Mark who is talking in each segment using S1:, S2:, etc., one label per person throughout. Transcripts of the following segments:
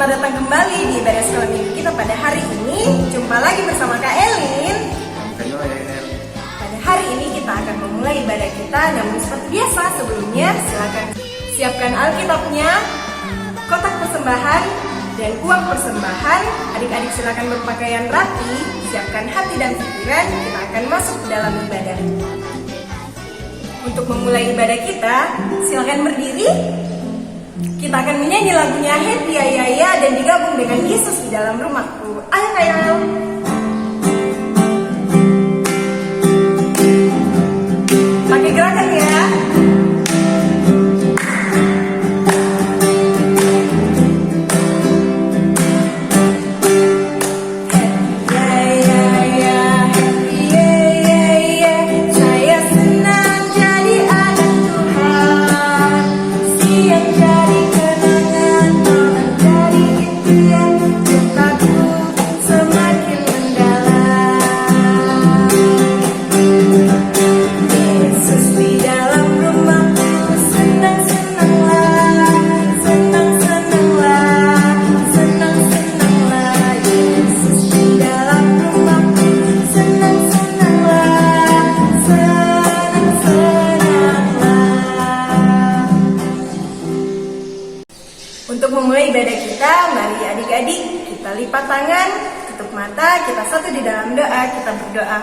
S1: Selamat datang kembali di ibadah sekolah minggu kita pada hari ini. Jumpa lagi bersama Kak Elin. Pada hari ini kita akan memulai ibadah kita. Namun seperti biasa sebelumnya silakan siapkan Alkitabnya, kotak persembahan, dan uang persembahan. Adik-adik silakan berpakaian rapi, siapkan hati dan pikiran. Kita akan masuk ke dalam ibadah. Untuk memulai ibadah kita, silakan berdiri. Kita akan menyanyi lagunya Happy Ya Ya Ya dan digabung dengan Yesus di dalam rumahku. Ayo ayo. Pakai gerakan ya. Untuk memulai ibadah kita, mari adik-adik kita lipat tangan, tutup mata, kita satu di dalam doa, kita berdoa.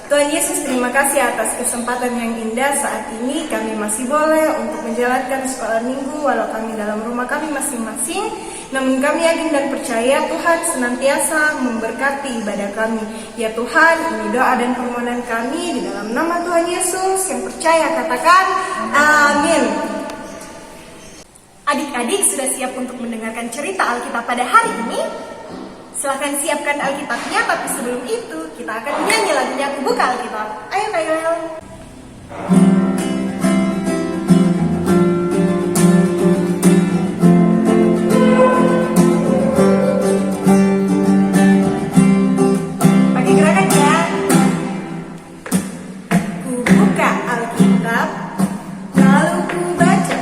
S1: Tuhan Yesus, terima kasih atas kesempatan yang indah saat ini kami masih boleh untuk menjalankan sekolah minggu walau kami dalam rumah kami masing-masing. Namun kami yakin dan percaya Tuhan senantiasa memberkati ibadah kami. Ya Tuhan, ini doa dan permohonan kami di dalam nama Tuhan Yesus. Yang percaya katakan amin. Adik-adik sudah siap untuk mendengarkan cerita Alkitab pada hari ini? Silahkan siapkan Alkitabnya, tapi sebelum itu kita akan menyanyi lagunya Aku Buka Alkitab. Ayo ayo. Pakai gerakan ya. Ku buka Alkitab, lalu ku baca.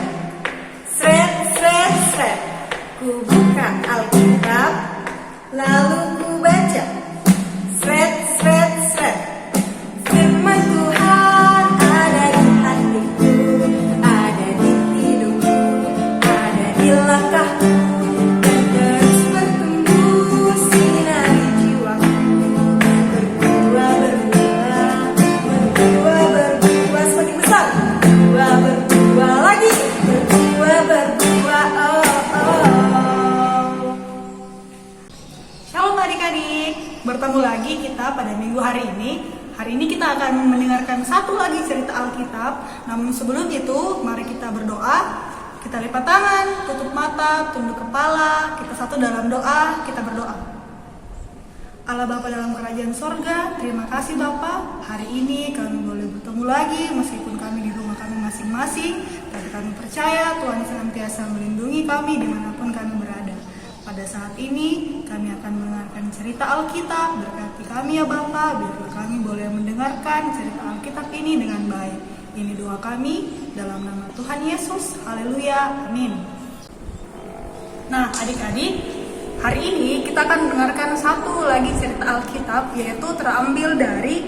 S1: Ku buka Alkitab, lalu ku baca. Firman Tuhan ada di hatiku, ada di hidupku, ada di langkahku, dan terus bertumbuh sinari jiwaku. Berbuah, semakin besar. Berbuah lagi, berbuah. Shalom adik-adik, bertemu lagi kita pada minggu hari ini. Hari ini kita akan mendengarkan satu lagi cerita Alkitab. Namun sebelum itu, mari kita berdoa. Kita lipat tangan, tutup mata, tunduk kepala. Kita satu dalam doa, kita berdoa. Allah Bapa dalam kerajaan sorga, terima kasih Bapa. Hari ini kami boleh bertemu lagi meskipun kami di rumah kami masing-masing. Dan kami percaya Tuhan senantiasa melindungi kami dimanapun kami berada. Pada saat ini kami akan mendengarkan cerita Alkitab. Berkati kami ya Bapa, biar kami boleh mendengarkan cerita Alkitab ini dengan baik. Ini doa kami dalam nama Tuhan Yesus. Haleluya, amin. Nah adik-adik, hari ini kita akan mendengarkan satu lagi cerita Alkitab, yaitu terambil dari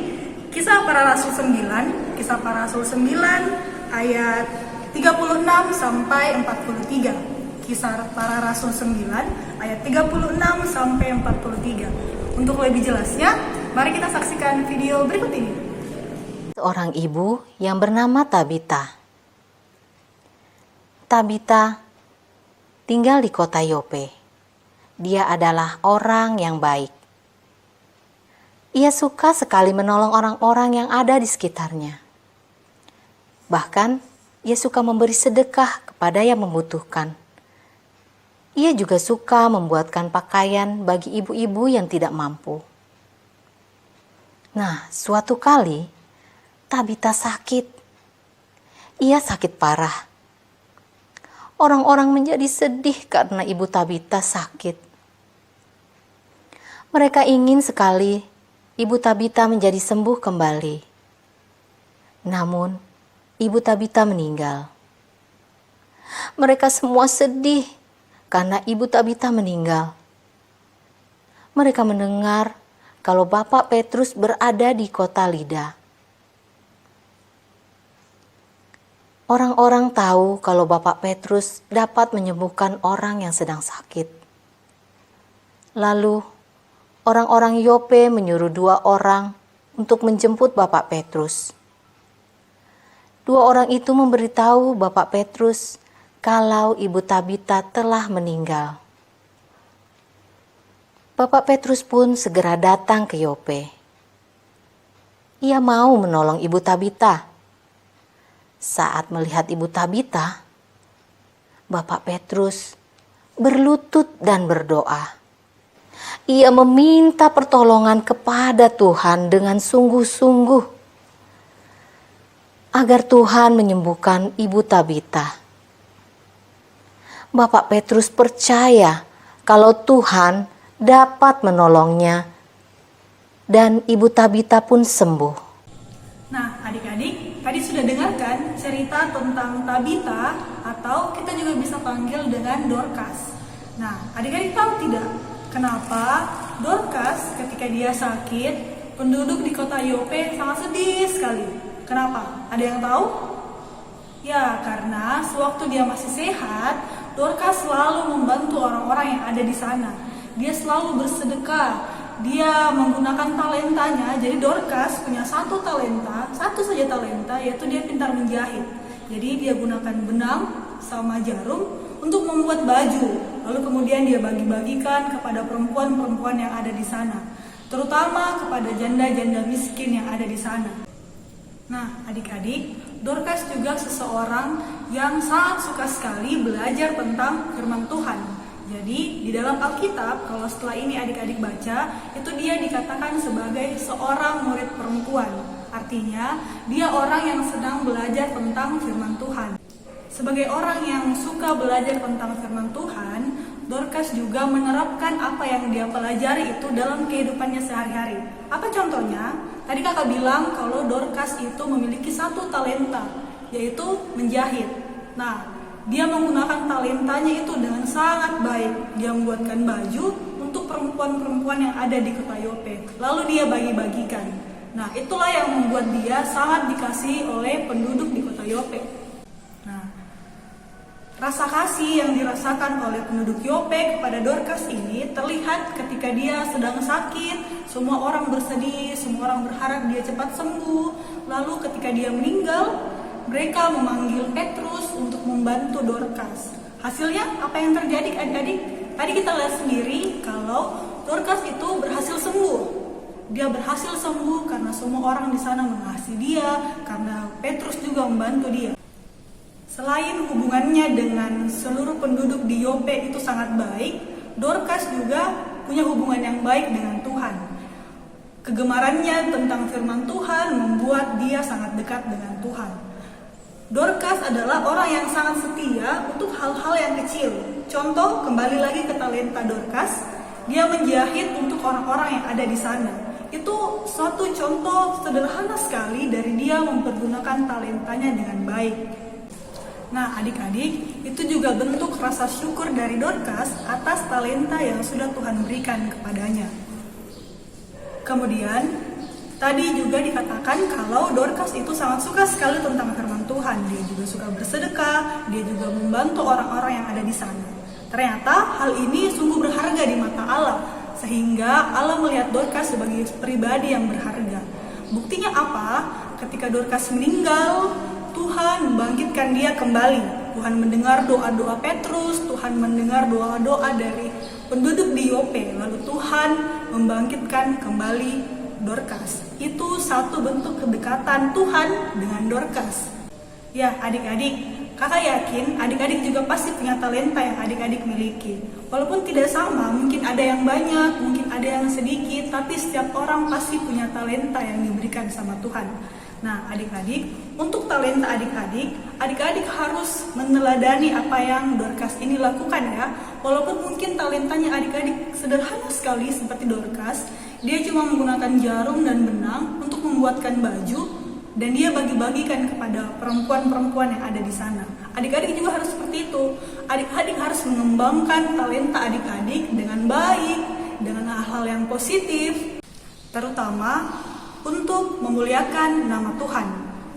S1: Kisah Para Rasul 9. Kisah Para Rasul 9 ayat 36 sampai 43. Kisah Para Rasul 9 ayat 36 sampai 43. Untuk lebih jelasnya, mari kita saksikan video berikut ini.
S2: Seorang ibu yang bernama Tabita. Tabita tinggal di kota Yope. Dia adalah orang yang baik. Ia suka sekali menolong orang-orang yang ada di sekitarnya. Bahkan, ia suka memberi sedekah kepada yang membutuhkan. Ia juga suka membuatkan pakaian bagi ibu-ibu yang tidak mampu. Nah, suatu kali Tabita sakit. Ia sakit parah. Orang-orang menjadi sedih karena ibu Tabita sakit. Mereka ingin sekali ibu Tabita menjadi sembuh kembali. Namun, ibu Tabita meninggal. Mereka semua sedih karena ibu Tabita meninggal. Mereka mendengar kalau Bapak Petrus berada di kota Lida. Orang-orang tahu kalau Bapak Petrus dapat menyembuhkan orang yang sedang sakit. Lalu, orang-orang Yope menyuruh 2 orang untuk menjemput Bapak Petrus. 2 orang itu memberitahu Bapak Petrus kalau Ibu Tabita telah meninggal. Bapak Petrus pun segera datang ke Yope. Ia mau menolong Ibu Tabita. Saat melihat Ibu Tabita, Bapak Petrus berlutut dan berdoa. Ia meminta pertolongan kepada Tuhan dengan sungguh-sungguh agar Tuhan menyembuhkan Ibu Tabita. Bapak Petrus percaya kalau Tuhan dapat menolongnya dan Ibu Tabita pun sembuh.
S1: Nah, adik-adik, tadi sudah dengarkan cerita tentang Tabita atau kita juga bisa panggil dengan Dorcas. Nah, adik-adik tahu tidak kenapa Dorcas ketika dia sakit, penduduk di kota Yope sangat sedih sekali? Kenapa? Ada yang tahu? Ya, karena sewaktu dia masih sehat, Dorcas selalu membantu orang-orang yang ada di sana. Dia selalu bersedekah. Dia menggunakan talentanya. Jadi Dorcas punya satu saja talenta, yaitu dia pintar menjahit. Jadi dia gunakan benang sama jarum untuk membuat baju. Lalu kemudian dia bagi-bagikan kepada perempuan-perempuan yang ada di sana, terutama kepada janda-janda miskin yang ada di sana. Nah, adik-adik, Dorcas juga seseorang yang sangat suka sekali belajar tentang firman Tuhan. Jadi di dalam Alkitab, kalau setelah ini adik-adik baca, itu dia dikatakan sebagai seorang murid perempuan. Artinya, dia orang yang sedang belajar tentang firman Tuhan. Sebagai orang yang suka belajar tentang firman Tuhan, Dorcas juga menerapkan apa yang dia pelajari itu dalam kehidupannya sehari-hari. Apa contohnya? Tadi kakak bilang kalau Dorcas itu memiliki satu talenta, yaitu menjahit. Nah, dia menggunakan talentanya itu dengan sangat baik. Dia membuatkan baju untuk perempuan-perempuan yang ada di kota Yope. Lalu dia bagi-bagikan. Nah, itulah yang membuat dia sangat dikasihi oleh penduduk di kota Yope. Nah, rasa kasih yang dirasakan oleh penduduk Yope kepada Dorcas ini terlihat ketika dia sedang sakit. Semua orang bersedih, semua orang berharap dia cepat sembuh. Lalu ketika dia meninggal, mereka memanggil Petrus untuk membantu Dorcas. Hasilnya apa yang terjadi adik-adik? Tadi kita lihat sendiri kalau Dorcas itu berhasil sembuh. Dia berhasil sembuh karena semua orang di sana mengasihi dia, karena Petrus juga membantu dia. Selain hubungannya dengan seluruh penduduk di Yope itu sangat baik, Dorcas juga punya hubungan yang baik dengan Tuhan. Kegemarannya tentang firman Tuhan membuat dia sangat dekat dengan Tuhan. Dorcas adalah orang yang sangat setia untuk hal-hal yang kecil. Contoh, kembali lagi ke talenta Dorcas, dia menjahit untuk orang-orang yang ada di sana. Itu suatu contoh sederhana sekali dari dia mempergunakan talentanya dengan baik. Nah, adik-adik, itu juga bentuk rasa syukur dari Dorcas atas talenta yang sudah Tuhan berikan kepadanya. Kemudian, tadi juga dikatakan kalau Dorcas itu sangat suka sekali tentang firman Tuhan. Dia juga suka bersedekah, dia juga membantu orang-orang yang ada di sana. Ternyata hal ini sungguh berharga di mata Allah, sehingga Allah melihat Dorcas sebagai pribadi yang berharga. Buktinya apa? Ketika Dorcas meninggal, Tuhan membangkitkan dia kembali. Tuhan mendengar doa-doa Petrus, Tuhan mendengar doa-doa dari penduduk di Yope. Lalu Tuhan membangkitkan kembali Dorcas. Itu satu bentuk kedekatan Tuhan dengan Dorcas. Ya, adik-adik, kakak yakin adik-adik juga pasti punya talenta yang adik-adik miliki. Walaupun tidak sama, mungkin ada yang banyak, mungkin ada yang sedikit, tapi setiap orang pasti punya talenta yang diberikan sama Tuhan. Nah, adik-adik, untuk talenta adik-adik harus meneladani apa yang Dorcas ini lakukan ya. Walaupun mungkin talentanya adik-adik sederhana sekali seperti Dorcas, dia cuma menggunakan jarum dan benang untuk membuatkan baju. dan dia bagi-bagikan kepada perempuan-perempuan yang ada di sana. Adik-adik juga harus seperti itu. Adik-adik harus mengembangkan talenta adik-adik dengan baik, dengan hal-hal yang positif, terutama untuk memuliakan nama Tuhan.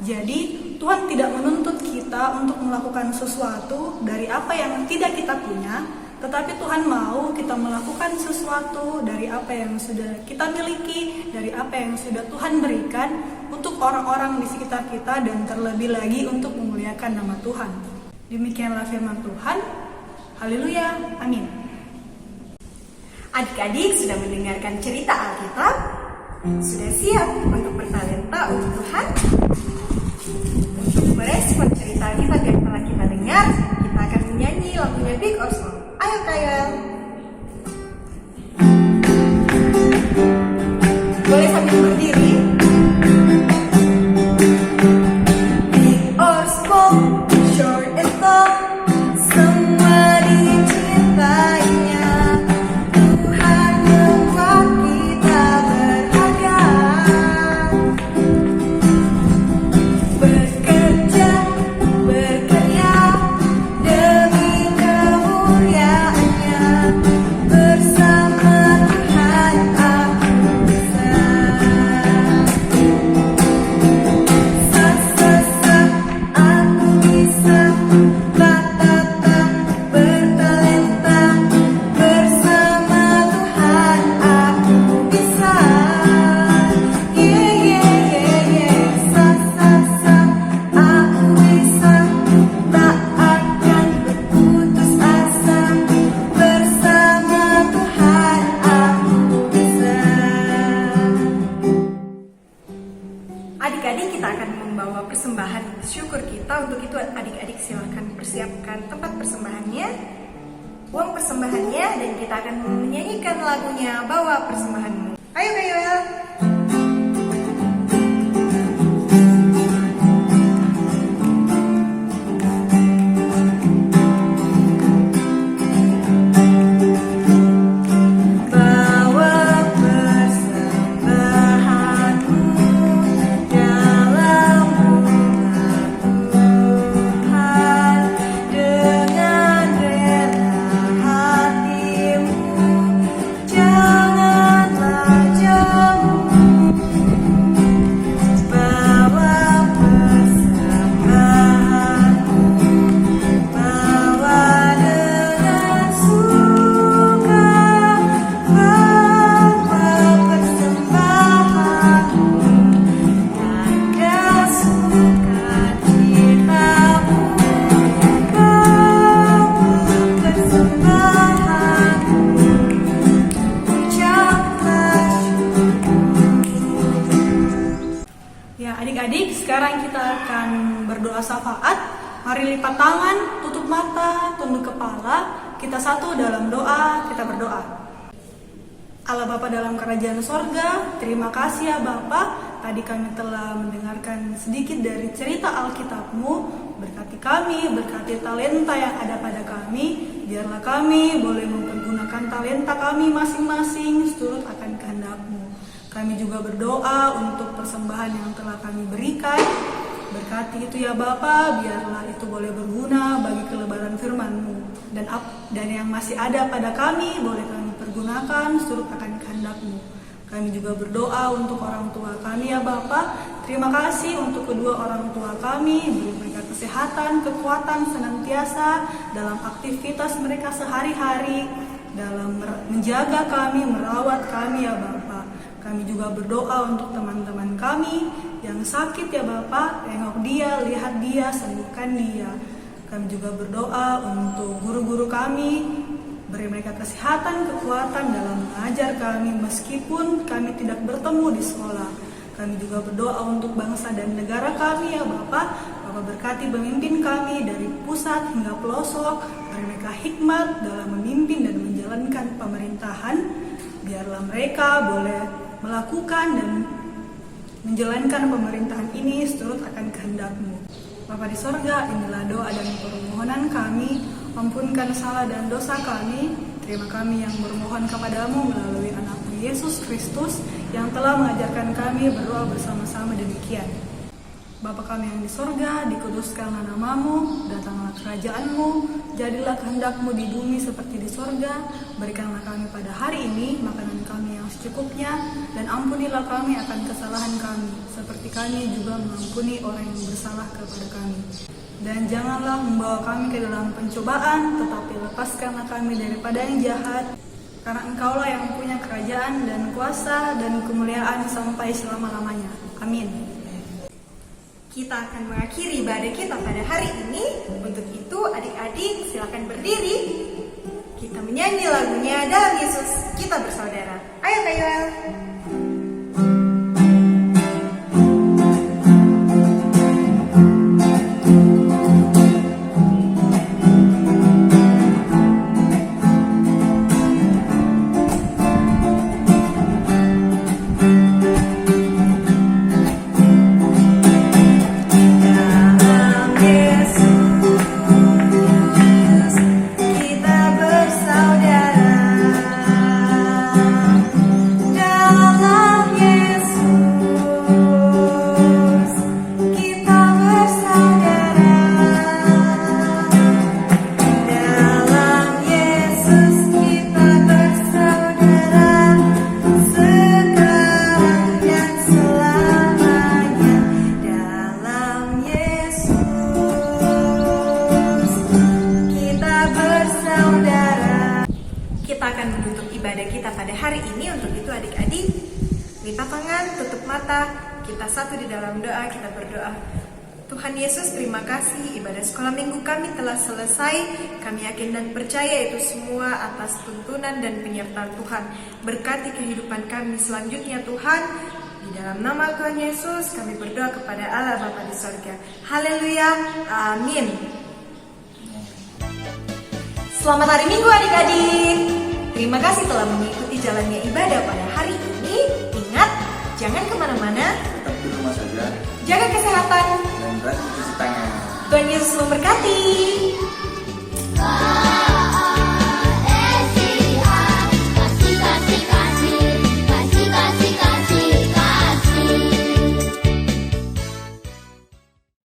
S1: Jadi Tuhan tidak menuntut kita untuk melakukan sesuatu dari apa yang tidak kita punya, tetapi Tuhan mau kita melakukan sesuatu dari apa yang sudah kita miliki, dari apa yang sudah Tuhan berikan untuk orang-orang di sekitar kita, dan terlebih lagi untuk memuliakan nama Tuhan. Demikianlah firman Tuhan. Haleluya, amin.
S3: Adik-adik sudah mendengarkan cerita Alkitab? Sudah siap untuk bertalenta untuk Tuhan? Untuk merespon cerita Alkitab yang telah kita dengar, kita akan menyanyi lagunya Big or Small. Ayo Kayal! Boleh sambil berdiri? Big or small, short and tall, semua dicintainya. Tuhan membuat kita berharga. Bekerja, berkarya demi kemuliaannya. Bersama Tuhan aku bisa. Sa-sa-sa, aku bisa. Ta-ta-ta, bertalenta. Bersama Tuhan aku bisa. Yeah. Sa-sa-sa, aku bisa. Tak akan berputus asa. Bersama Tuhan aku bisa. Adik-adik, kita akan membawa persembahan syukur kita. Untuk itu adik-adik silahkan persiapkan tempat persembahannya, uang persembahannya, dan kita akan menyanyikan lagunya Bawa Persembahanmu. Ayo Kayal! Bawa persembahanmu dalam rumah Tuhan, dengan rela hatimu, janganlah jauh. Bawa persembahanmu, bawa dengan suka. Bawa persembahanmu, tanda sukacitamu. Bawa persembahanmu, ucaplah
S1: Ya, adik-adik, sekarang kita akan berdoa syafaat. Mari lipat tangan, tutup mata, tunduk kepala. Kita satu dalam doa, kita berdoa. Allah Bapa dalam kerajaan sorga, terima kasih ya Bapa. Tadi kami telah mendengarkan sedikit dari cerita Alkitab-Mu. Berkati kami, berkati talenta yang ada pada kami. Biarlah kami boleh mempergunakan talenta kami masing-masing seturut akan kehendak-Mu. Kami juga berdoa untuk persembahan yang telah kami berikan. Berkati itu ya Bapa, biarlah itu boleh berguna bagi kelebaran firman-Mu. Dan yang masih ada pada kami, boleh kami pergunakan seturut akan kehendak-Mu. Kami juga berdoa untuk orang tua kami ya Bapa. Terima kasih untuk kedua orang tua kami, beri mereka kesehatan, kekuatan senantiasa dalam aktivitas mereka sehari-hari, dalam menjaga kami, merawat kami ya Bapa. Kami juga berdoa untuk teman-teman kami yang sakit ya Bapa, tengok dia, lihat dia, sembuhkan dia. Kami juga berdoa untuk guru-guru kami, beri mereka kesehatan, kekuatan dalam mengajar kami meskipun kami tidak bertemu di sekolah. Kami juga berdoa untuk bangsa dan negara kami ya Bapa. Bapa berkati pemimpin kami dari pusat hingga pelosok, beri mereka hikmat dalam memimpin dan menjalankan pemerintahan. Biarlah mereka boleh melakukan dan menjalankan pemerintahan ini seturut akan kehendak-Mu. Bapa di sorga, inilah doa dan permohonan kami. Ampunkan salah dan dosa kami. Terima kami yang bermohon kepadamu melalui anak-Mu Yesus Kristus yang telah mengajarkan kami berdoa bersama-sama demikian. Bapa kami yang di sorga, dikuduskanlah namamu, datanglah kerajaanmu, jadilah kehendakmu di bumi seperti di sorga. Berikanlah kami pada hari ini makanan kami yang secukupnya, dan ampunilah kami akan kesalahan kami, seperti kami juga mengampuni orang yang bersalah kepada kami. Dan janganlah membawa kami ke dalam pencobaan, tetapi lepaskanlah kami daripada yang jahat. Karena Engkaulah yang punya kerajaan dan kuasa dan kemuliaan sampai selama-lamanya. Amin.
S3: Kita akan mengakhiri ibadah kita pada hari ini. Untuk itu adik-adik silakan berdiri. Kita menyanyi lagunya Dalam Yesus Kita Bersaudara. Ayo Kayuel. Adik-adik, lipat tangan, tutup mata, kita satu di dalam doa, kita berdoa. Tuhan Yesus, terima kasih ibadah sekolah minggu kami telah selesai. Kami yakin dan percaya itu semua atas tuntunan dan penyertaan Tuhan. Berkati kehidupan kami selanjutnya Tuhan. Di dalam nama Tuhan Yesus kami berdoa kepada Allah Bapa di sorga. Haleluya, amin. Selamat hari Minggu adik-adik. Terima kasih telah mengikuti jalannya ibadah pada hari ini. Ingat, jangan kemana-mana.
S4: Tetap di rumah saja.
S3: Jaga kesehatan.
S4: Dan rajin cuci tangan.
S3: Tuhan Yesus memberkati.